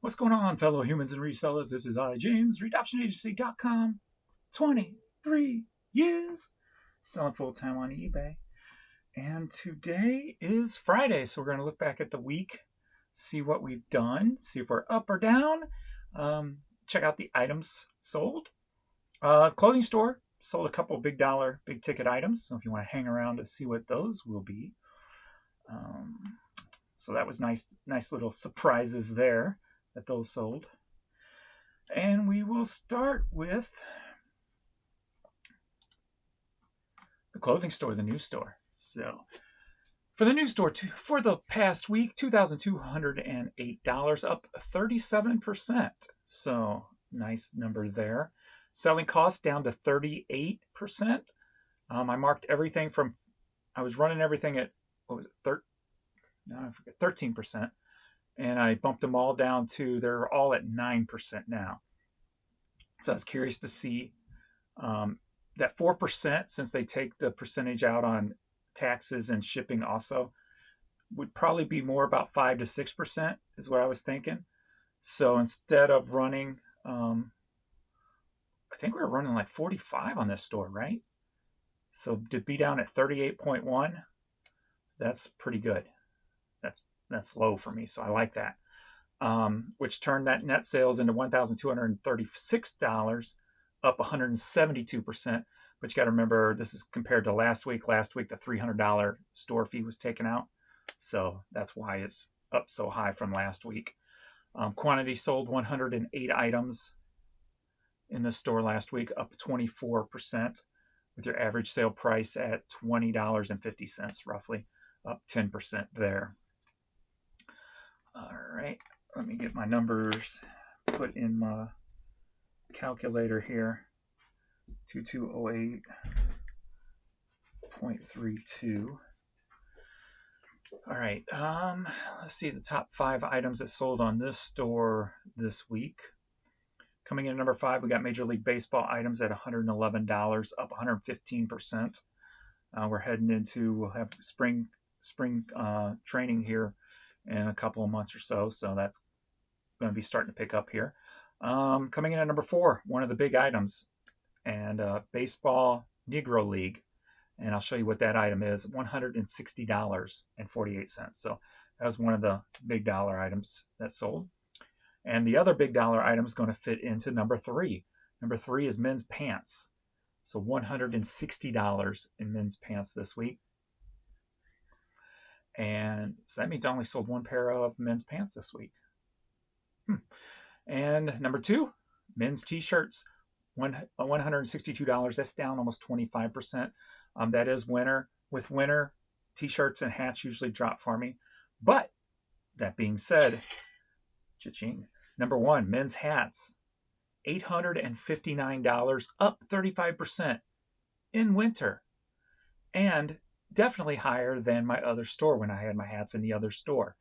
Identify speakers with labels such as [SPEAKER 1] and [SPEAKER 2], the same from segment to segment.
[SPEAKER 1] What's going on, fellow humans and resellers? This is I, James, RedoptionAgency.com. 23 years selling full time on eBay. And today is Friday, so we're going to look back at the week, see what we've done, see if we're up or down, check out the items sold. Clothing store sold a couple big ticket items, so if you want to hang around to see what those will be. So that was nice little surprises there that those sold. And we will start with the clothing store, the new store. So for the new store, for the past week, $2,208, up 37%. So nice number there. Selling costs down to 38%. I marked everything from, I was running everything at, what was it, 13%. And I bumped them all down to, they're all at 9% now. So I was curious to see that 4%, since they take the percentage out on taxes and shipping also, would probably be more about 5 to 6% is what I was thinking. So instead of running, I think we were running like 45 on this store, right? So to be down at 38.1, that's pretty good. That's low for me, so I like that. Which turned that net sales into $1,236, up 172%. But you got to remember, this is compared to last week. Last week, the $300 store fee was taken out. So that's why it's up so high from last week. Quantity sold 108 items in the store last week, up 24%, with your average sale price at $20.50, roughly, up 10% there. All right, let me get my numbers put in my calculator here. 2208.32. All right, let's see the top 5 items that sold on this store this week. Coming in at number 5, we got Major League Baseball items at $111, up 115%. We're heading into, we'll have spring training here in a couple of months or so, so that's going to be starting to pick up here. Coming in at number 4, one of the big items, and Baseball Negro League, and I'll show you what that item is, $160.48. So that was one of the big dollar items that sold. And the other big dollar item is going to fit into number 3. Number 3 is men's pants. So $160 in men's pants this week. And so that means I only sold one pair of men's pants this week. And number 2, men's t-shirts, $162. That's down almost 25%. That is winter. With winter, t-shirts and hats usually drop for me. But that being said, cha-ching. Number 1, men's hats, $859, up 35% in winter. And definitely higher than my other store when I had my hats in the other store.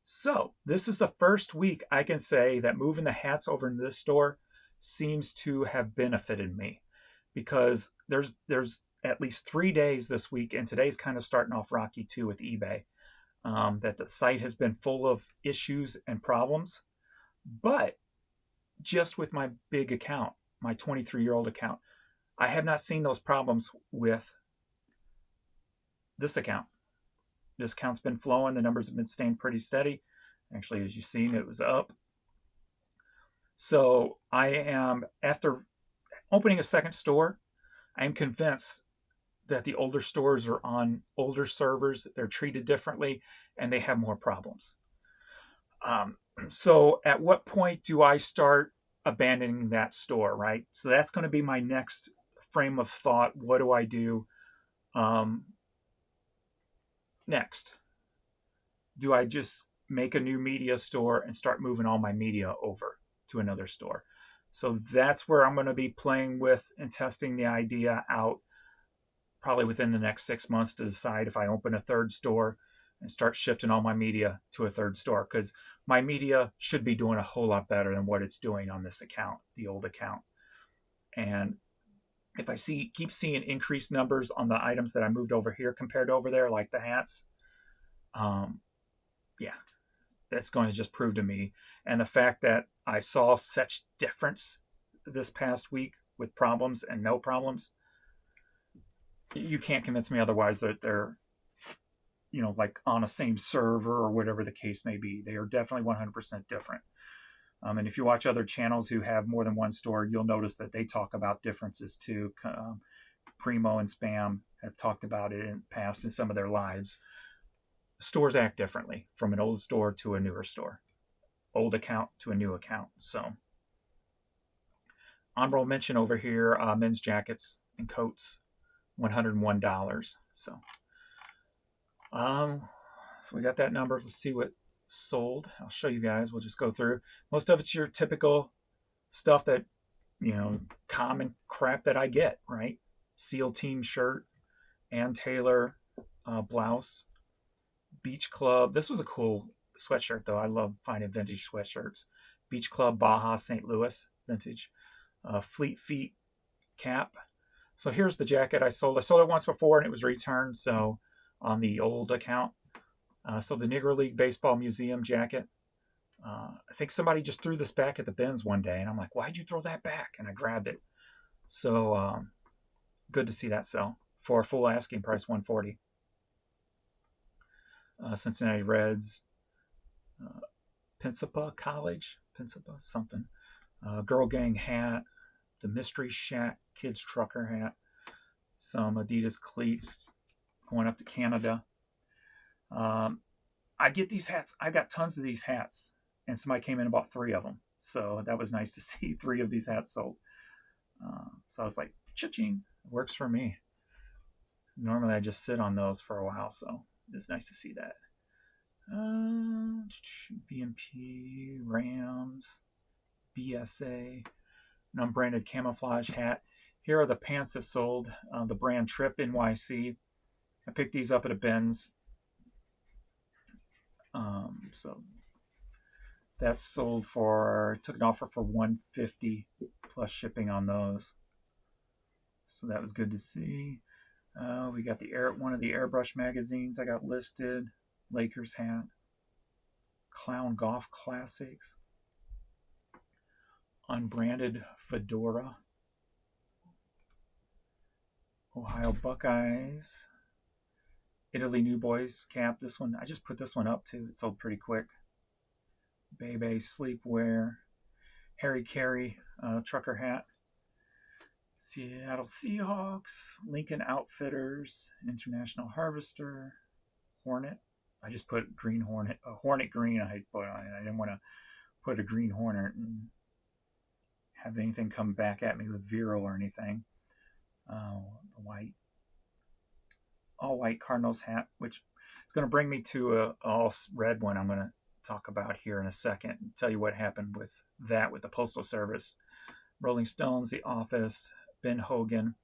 [SPEAKER 1] So this is the first week I can say that moving the hats over in this store seems to have benefited me, because there's at least 3 days this week, and today's kind of starting off rocky too with eBay, that the site has been full of issues and problems. But just with my big account, my 23-year-old account, I have not seen those problems with this account. This account's been flowing. The numbers have been staying pretty steady. Actually, as you've seen, it was up. So I am, after opening a second store, I am convinced that the older stores are on older servers. They're treated differently, and they have more problems. So at what point do I start abandoning that store, right? So that's going to be my next frame of thought. What do I do? Next, do I just make a new media store and start moving all my media over to another store? So that's where I'm going to be playing with and testing the idea out, probably within the next 6 months, to decide if I open a third store and start shifting all my media to a third store, because my media should be doing a whole lot better than what it's doing on this account, the old account. And if I keep seeing increased numbers on the items that I moved over here compared to over there, like the hats, yeah, that's going to just prove to me. And the fact that I saw such difference this past week with problems and no problems, you can't convince me otherwise that they're, like on a same server or whatever the case may be. They are definitely 100% different. And if you watch other channels who have more than one store, you'll notice that they talk about differences too. Primo and Spam have talked about it in the past in some of their lives. Stores act differently from an old store to a newer store, old account to a new account. So, honorable mention over here, men's jackets and coats, $101. So we got that number. Let's see what sold. I'll show you guys. We'll just go through. Most of it's your typical stuff that, common crap that I get, right? SEAL Team shirt, Ann Taylor blouse, Beach Club. This was a cool sweatshirt, though. I love finding vintage sweatshirts. Beach Club Baja St. Louis vintage. Fleet Feet cap. So here's the jacket I sold. I sold it once before and it was returned. So on the old account. So the Negro League Baseball Museum jacket. I think somebody just threw this back at the bins one day, and I'm like, why'd you throw that back? And I grabbed it. So good to see that sell for a full asking price, $140. Cincinnati Reds, Principia College, Principia something. Girl Gang hat, the Mystery Shack Kids Trucker hat, some Adidas cleats, going up to Canada. I get these hats. I got tons of these hats, and somebody came in and bought 3 of them. So that was nice to see 3 of these hats sold. So I was like, cha-ching, works for me. Normally I just sit on those for a while, so it was nice to see that. BMP, Rams, BSA, an unbranded camouflage hat. Here are the pants that sold. The brand Trip NYC. I picked these up at a Ben's. So that's sold for, took an offer for $150 plus shipping on those. So that was good to see. We got one of the Airbrush magazines I got listed. Lakers hat. Clown Golf Classics. Unbranded fedora. Ohio Buckeyes. Italy New Boys cap. This one, I just put this one up too. It sold pretty quick. Bebe Sleepwear. Harry Carey trucker hat. Seattle Seahawks. Lincoln Outfitters. International Harvester. Hornet. I just put green Hornet. Hornet green I put on it. I didn't want to put a green Hornet and have anything come back at me with Vero or anything. The white. All white Cardinals hat, which is going to bring me to a all red one I'm going to talk about here in a second. Tell you what happened with that with the Postal Service. Rolling Stones, The Office, Ben Hogan,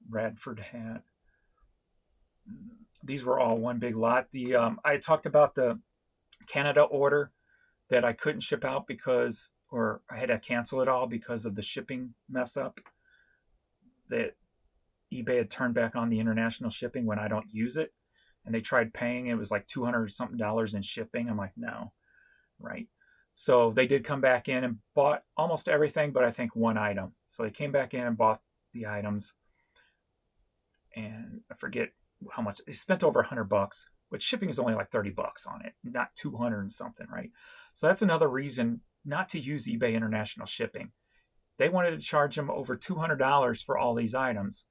[SPEAKER 1] Radford hat. These were all one big lot. I talked about the Canada order that I couldn't ship out because, or I had to cancel it all because of the shipping mess up. That eBay had turned back on the international shipping when I don't use it. And they tried paying. It was like $200 something in shipping. I'm like, no, right? So they did come back in and bought almost everything, but I think one item. So they came back in and bought the items. And I forget how much. They spent over $100, which shipping is only like $30 on it, not 200 and something, right? So that's another reason not to use eBay international shipping. They wanted to charge them over $200 for all these items.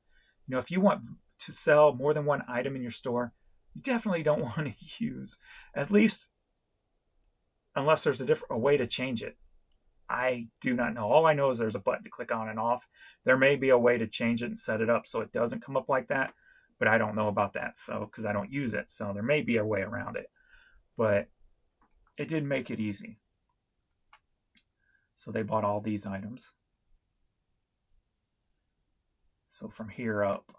[SPEAKER 1] If you want to sell more than one item in your store, you definitely don't want to use, at least unless there's a way to change it. I do not know. All I know is there's a button to click on and off. There may be a way to change it and set it up so it doesn't come up like that, but I don't know about that. So, because I don't use it, so there may be a way around it, but it did make it easy. So they bought all these items. So from here up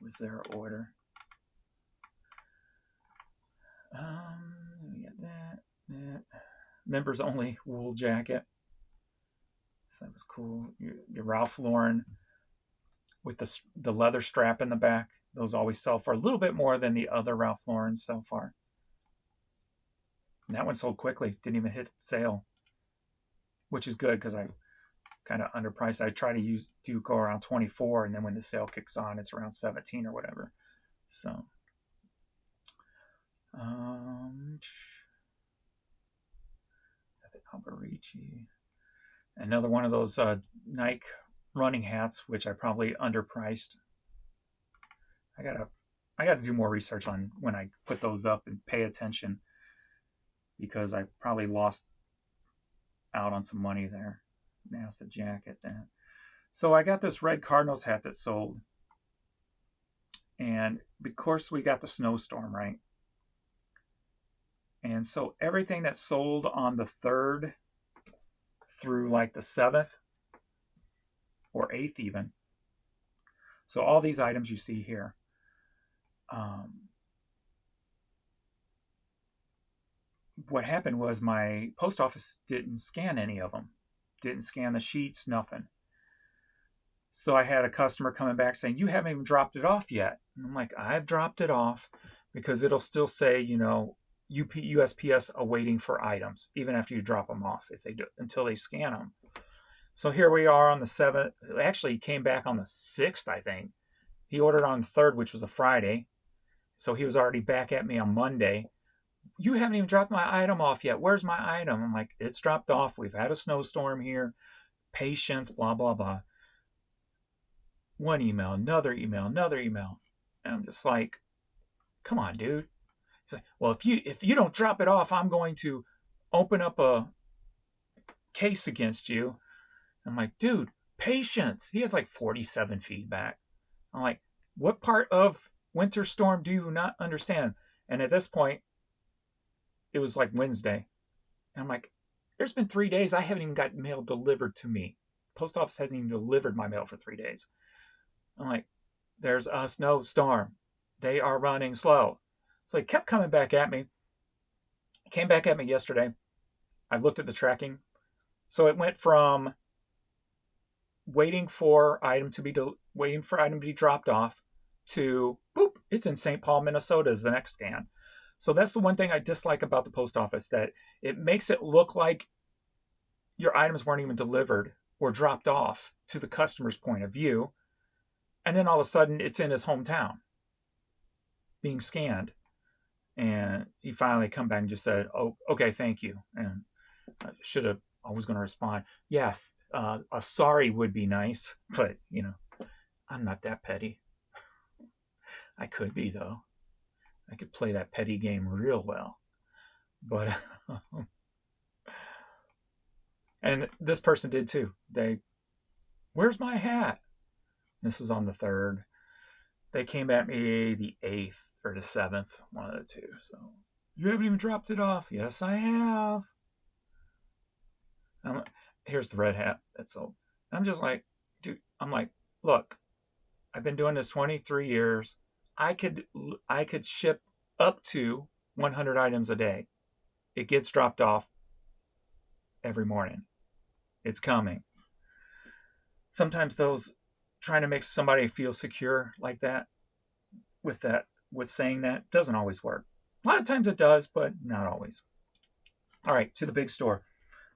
[SPEAKER 1] was their order. We got that. Members only wool jacket. So that was cool. Your Ralph Lauren with the leather strap in the back. Those always sell for a little bit more than the other Ralph Laurens so far. And that one sold quickly. Didn't even hit sale, which is good because I kind of underpriced. I try to go around 24, and then when the sale kicks on, it's around 17 or whatever. So, Alberici. Another one of those Nike running hats, which I probably underpriced. I gotta do more research on when I put those up and pay attention, because I probably lost out on some money there. NASA jacket that. So I got this red Cardinals hat that sold. And of course we got the snowstorm, right? And so everything that sold on the 3rd through like the 7th or 8th even. So all these items you see here. What happened was my post office didn't scan any of them. Didn't scan the sheets, nothing. So I had a customer coming back saying, you haven't even dropped it off yet. And I'm like, I've dropped it off, because it'll still say, you know, USPS awaiting for items, even after you drop them off, if they do, until they scan them. So here we are on the 7th. Actually, he came back on the 6th, I think. He ordered on the 3rd, which was a Friday. So he was already back at me on Monday. You haven't even dropped my item off yet. Where's my item? I'm like, it's dropped off. We've had a snowstorm here. Patience, blah, blah, blah. One email, another email, another email. And I'm just like, come on, dude. He's like, well, if you don't drop it off, I'm going to open up a case against you. I'm like, dude, patience. He had like 47 feedback. I'm like, what part of winter storm do you not understand? And at this point, it was like Wednesday. And I'm like, there's been 3 days I haven't even got mail delivered to me. Post office hasn't even delivered my mail for 3 days. I'm like, there's a snowstorm. They are running slow. So he kept coming back at me. He came back at me yesterday. I looked at the tracking. So it went from waiting for item to be dropped off to boop, it's in St. Paul, Minnesota is the next scan. So that's the one thing I dislike about the post office, that it makes it look like your items weren't even delivered or dropped off to the customer's point of view. And then all of a sudden it's in his hometown being scanned. And he finally come back and just said, oh, okay, thank you. And I was going to respond, yeah, a sorry would be nice, but, you know, I'm not that petty. I could be, though. I could play that petty game real well. But, and this person did too. Where's my hat? This was on the 3rd. They came at me the 8th or the 7th, one of the two. So, you haven't even dropped it off. Yes, I have. Here's the red hat that's sold. I'm just like, dude, I'm like, look, I've been doing this 23 years. I could ship up to 100 items a day. It gets dropped off every morning. It's coming. Sometimes those trying to make somebody feel secure like that with saying that doesn't always work. A lot of times it does, but not always. All right, to the big store,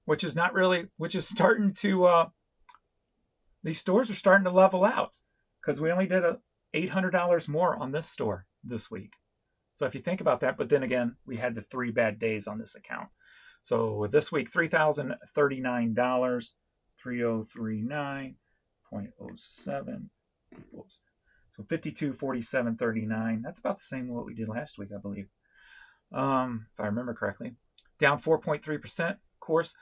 [SPEAKER 1] which is starting to, these stores are starting to level out, because we only did $800 more on this store this week. So if you think about that, but then again, we had the 3 bad days on this account. So this week, $3,039, 3039.07 equals. So 5247.39. That's about the same what we did last week, I believe. If I remember correctly. Down 4.3%, of course.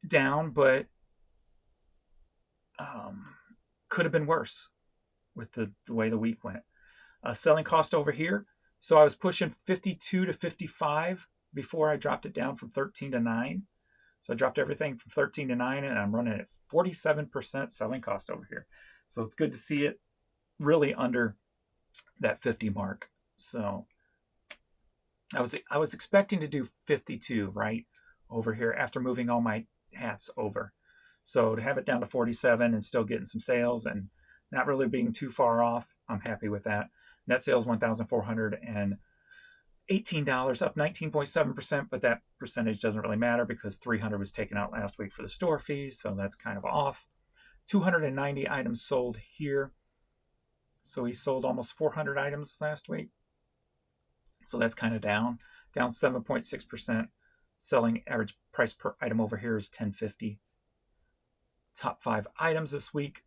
[SPEAKER 1] Down, but could have been worse with the way the week went. Selling cost over here. So I was pushing 52 to 55 before I dropped it down from 13 to 9. So I dropped everything from 13 to 9, and I'm running at 47% selling cost over here. So it's good to see it really under that 50 mark. So I was expecting to do 52 right over here after moving all my hats over. So to have it down to 47 and still getting some sales and not really being too far off, I'm happy with that. Net sales 1,400, and $18, up 19.7%, but that percentage doesn't really matter because $300 was taken out last week for the store fees, so that's kind of off. 290 items sold here. So he sold almost 400 items last week. So that's kind of down 7.6%. Selling average price per item over here is $10.50. Top 5 items this week.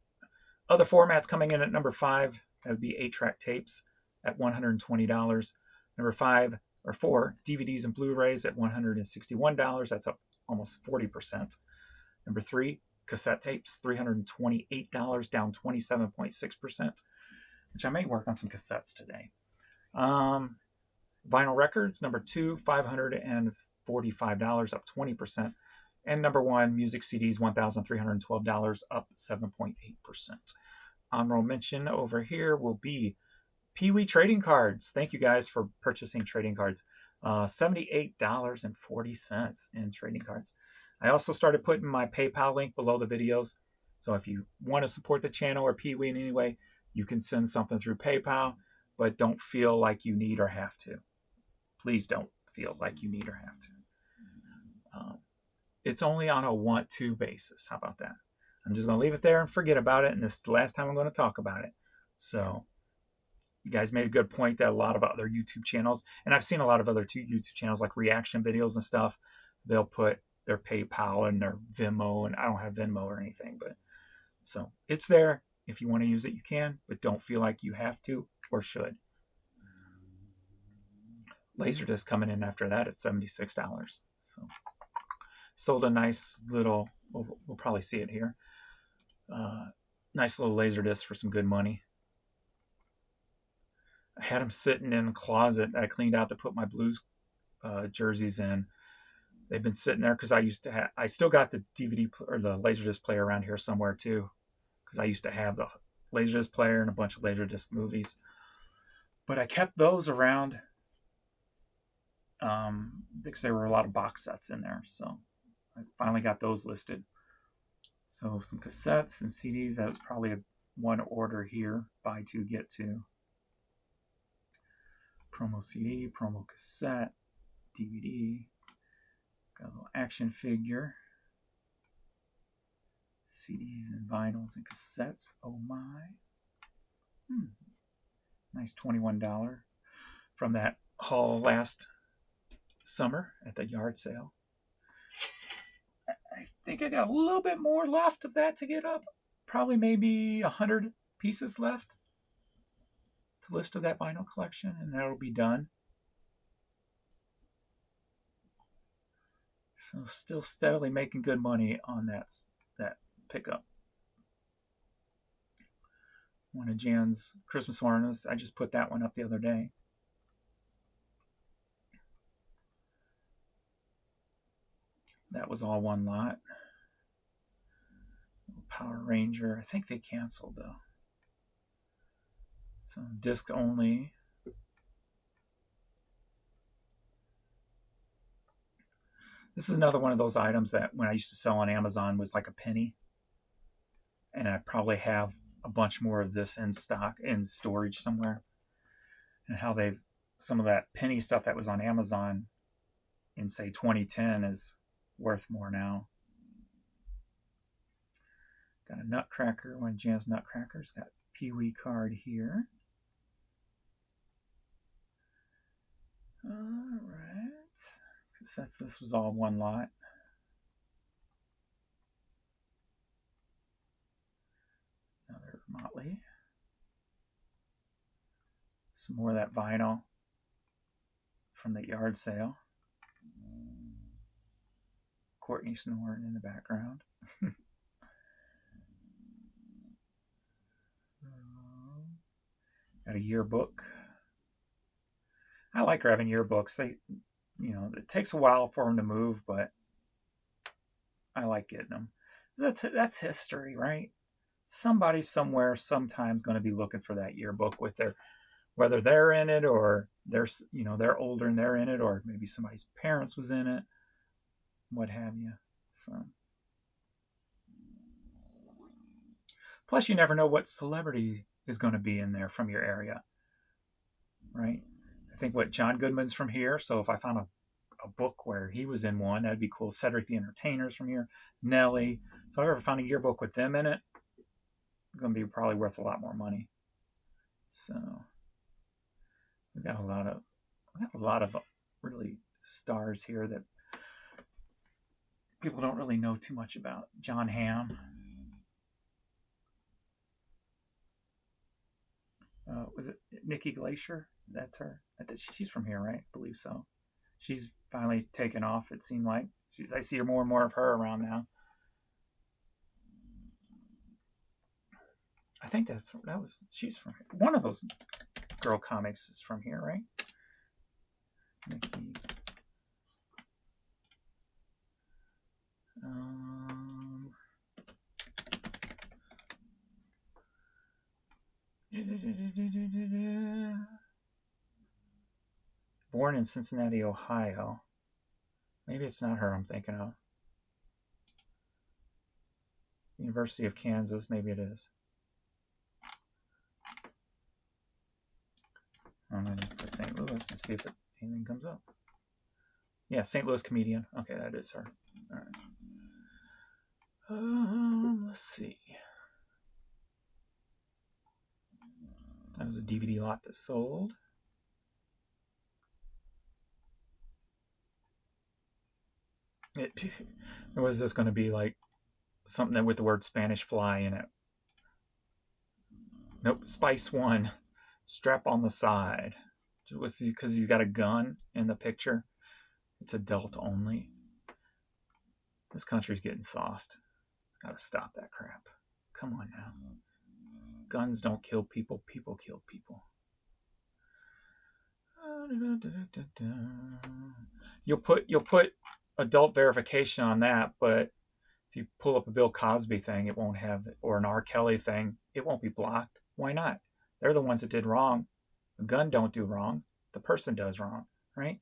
[SPEAKER 1] Other formats coming in at number 5, that would be 8-track tapes at $120. Number 5 or 4, DVDs and Blu-rays at $161. That's up almost 40%. Number 3, cassette tapes, $328, down 27.6%, which I may work on some cassettes today. Vinyl records, number 2, $545, up 20%. And number 1, music CDs, $1,312, up 7.8%. Honorable mention over here will be Pee Wee trading cards. Thank you guys for purchasing trading cards. $78.40 in trading cards. I also started putting my PayPal link below the videos. So if you want to support the channel or Pee Wee in any way, you can send something through PayPal, but don't feel like you need or have to. Please don't feel like you need or have to. It's only on a want-to basis. How about that? I'm just going to leave it there and forget about it, and this is the last time I'm going to talk about it. So you guys made a good point that a lot of other YouTube channels, and I've seen a lot of other YouTube channels like reaction videos and stuff, they'll put their PayPal and their Venmo, and I don't have Venmo or anything, but so it's there. If you want to use it, you can, but don't feel like you have to or should. Laserdisc coming in after that at $76. So sold a nice little, we'll probably see it here, nice little Laserdisc for some good money. I had them sitting in a closet that I cleaned out to put my Blues jerseys in. They've been sitting there because I still got the DVD or the Laserdisc player around here somewhere too, because I used to have the Laserdisc player and a bunch of Laserdisc movies. But I kept those around because there were a lot of box sets in there. So I finally got those listed. So some cassettes and CDs. That was probably one order here. Buy 2, get 2. Promo CD, promo cassette, DVD. Got a little action figure. CDs and vinyls and cassettes. Oh my. Nice $21 from that haul last summer at the yard sale. I think I got a little bit more left of that to get up. Probably maybe 100 pieces left to list of that vinyl collection, and that'll be done. So still steadily making good money on that pickup. One of Jan's Christmas ornaments. I just put that one up the other day. That was all one lot. Power Ranger. I think they canceled though. So disc only. This is another one of those items that when I used to sell on Amazon was like a penny. And I probably have a bunch more of this in stock, in storage somewhere. And how some of that penny stuff that was on Amazon in say 2010 is worth more now. Got a Nutcracker, one of Jan's Nutcrackers. Got Pee Wee card here. All right. This was all one lot. Another Motley. Some more of that vinyl from the yard sale. Courtney snoring in the background. Got a yearbook. I like grabbing yearbooks. It takes a while for them to move, but I like getting them. That's history, right? Somebody somewhere sometimes going to be looking for that yearbook with whether they're in it or they're older and they're in it, or maybe somebody's parents was in it, what have you. So plus you never know what celebrity is going to be in there from your area, right? I think what John Goodman's from here, so if I found a book where he was in one, that'd be cool. Cedric the Entertainer's from here, Nelly. So if I ever found a yearbook with them in it, it's going to be probably worth a lot more money. So we got a lot of really stars here that people don't really know too much about. John Hamm. Was it Nikki Glacier? That's her. She's from here, right? I believe so. She's finally taken off, it seemed like. I see more and more of her around now. I think she's from here. One of those girl comics is from here, right? Nikki. Born in Cincinnati, Ohio. Maybe it's not her I'm thinking of. University of Kansas, maybe it is. I'm going to just put St. Louis and see if anything comes up. Yeah, St. Louis comedian. Okay, that is her. All right. Let's see. That was a DVD lot that sold. Was this going to be like something with the word Spanish fly in it? Nope. Spice 1. Strap on the side. Because he's got a gun in the picture. It's adult only. This country's getting soft. Gotta stop that crap. Come on now. Guns don't kill people. People kill people. You'll put adult verification on that, but if you pull up a Bill Cosby thing, it won't have it, or an R. Kelly thing, it won't be blocked. Why not? They're the ones that did wrong. The gun don't do wrong. The person does wrong, right?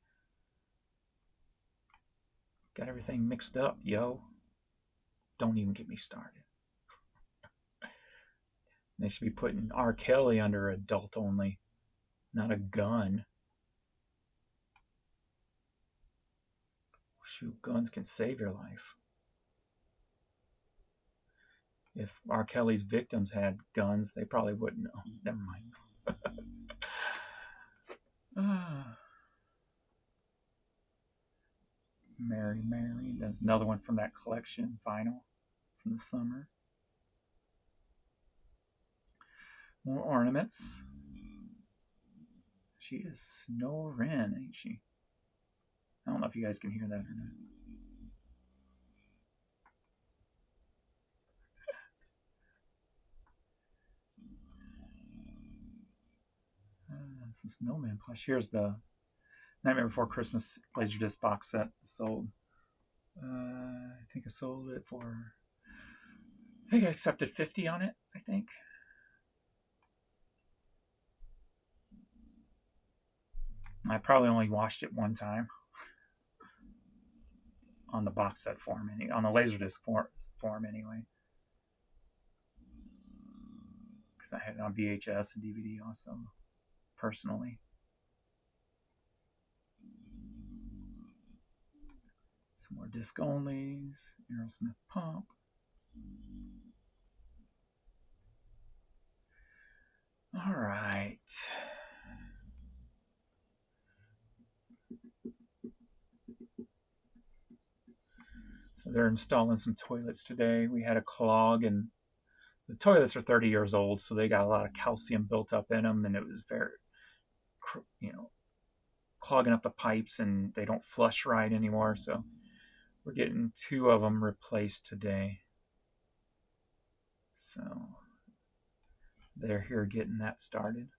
[SPEAKER 1] Got everything mixed up, yo. Don't even get me started. They should be putting R. Kelly under adult only, not a gun. Shoot, guns can save your life. If R. Kelly's victims had guns, they probably wouldn't know. Never mind. Mary, Mary. That's another one from that collection, vinyl from the summer. More ornaments. She is snoring, ain't she? I don't know if you guys can hear that or not. Some snowman plush. Here's the Nightmare Before Christmas Laserdisc box set sold. I think I sold it for. I think I accepted $50 on it. I think. I probably only watched it one time. On the box set form, on the Laserdisc form anyway. Because I had it on VHS and DVD also, personally. Some more disc onlys. Aerosmith Pump. All right. So they're installing some toilets today. We had a clog, and the toilets are 30 years old, so they got a lot of calcium built up in them, and it was very, clogging up the pipes, and they don't flush right anymore. So we're getting 2 of them replaced today. So they're here getting that started.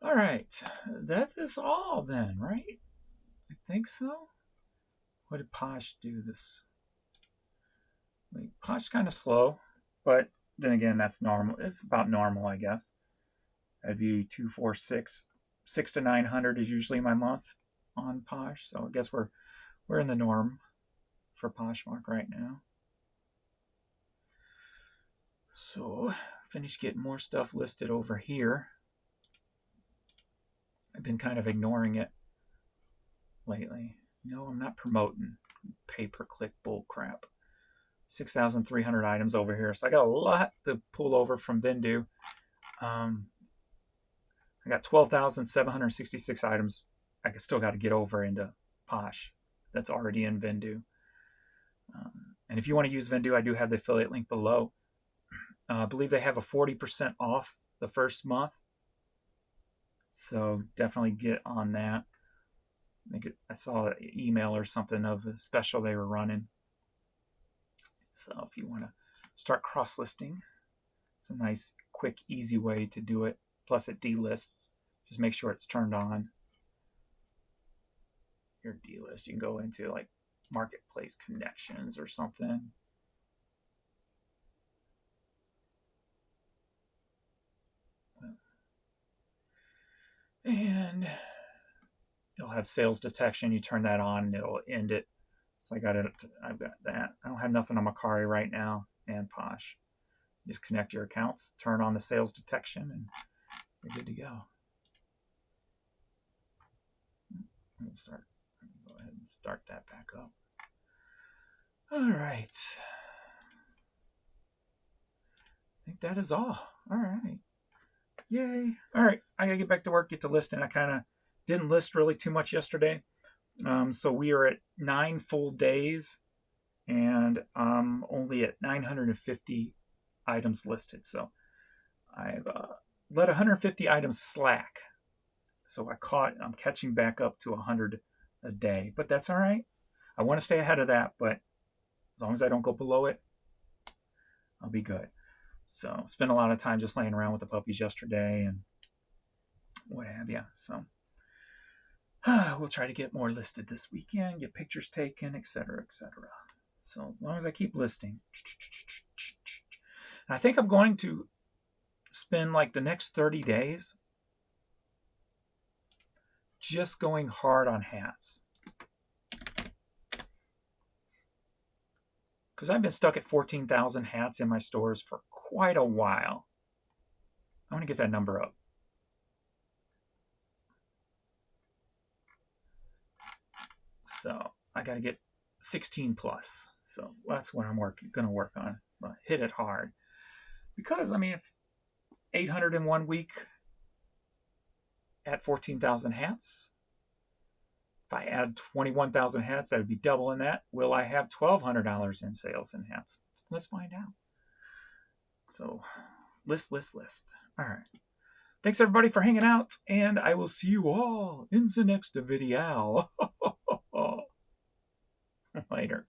[SPEAKER 1] All right, that is all then, right? I think so. What did Posh do this? Posh kind of slow, but then again, that's normal. It's about normal, I guess. That'd be 2, 4, 6, 6 to 900 is usually my month on Posh. So I guess we're in the norm for Poshmark right now. So finished getting more stuff listed over here. I've been kind of ignoring it lately. No, I'm not promoting pay-per-click bull crap. 6,300 items over here. So I got a lot to pull over from Vendoo. I got 12,766 items. I still got to get over into Posh. That's already in Vendoo. And if you want to use Vendoo, I do have the affiliate link below. I believe they have a 40% off the first month. So definitely get on that. I saw an email or something of a special they were running. So if you want to start cross-listing, it's a nice, quick, easy way to do it. Plus it delists. Just make sure it's turned on. Your delist, you can go into like marketplace connections or something. And you'll have sales detection. You turn that on and it'll end it. So I've got that. I don't have nothing on Macari right now and Posh. Just connect your accounts, turn on the sales detection, and you're good to go. Let's go ahead and start that back up. All right. I think that is all. All right. Yay. All right. I got to get back to work, get to listing. I kind of didn't list really too much yesterday. So we are at 9 full days, and I'm only at 950 items listed. So I've let 150 items slack. So I'm catching back up to 100 a day, but that's all right. I want to stay ahead of that, but as long as I don't go below it, I'll be good. So spent a lot of time just laying around with the puppies yesterday and what have you. So we'll try to get more listed this weekend, get pictures taken, etc., etc. So as long as I keep listing. I think I'm going to spend like the next 30 days just going hard on hats. Because I've been stuck at 14,000 hats in my stores for quite a while. I want to get that number up. So I got to get 16 plus. So that's what I'm going to work on. Hit it hard. Because, I mean, if 800 in 1 week at 14,000 hats, if I add 21,000 hats, I would be doubling that. Will I have $1,200 in sales in hats? Let's find out. So, list. All right. Thanks, everybody, for hanging out, and I will see you all in the next video. Later.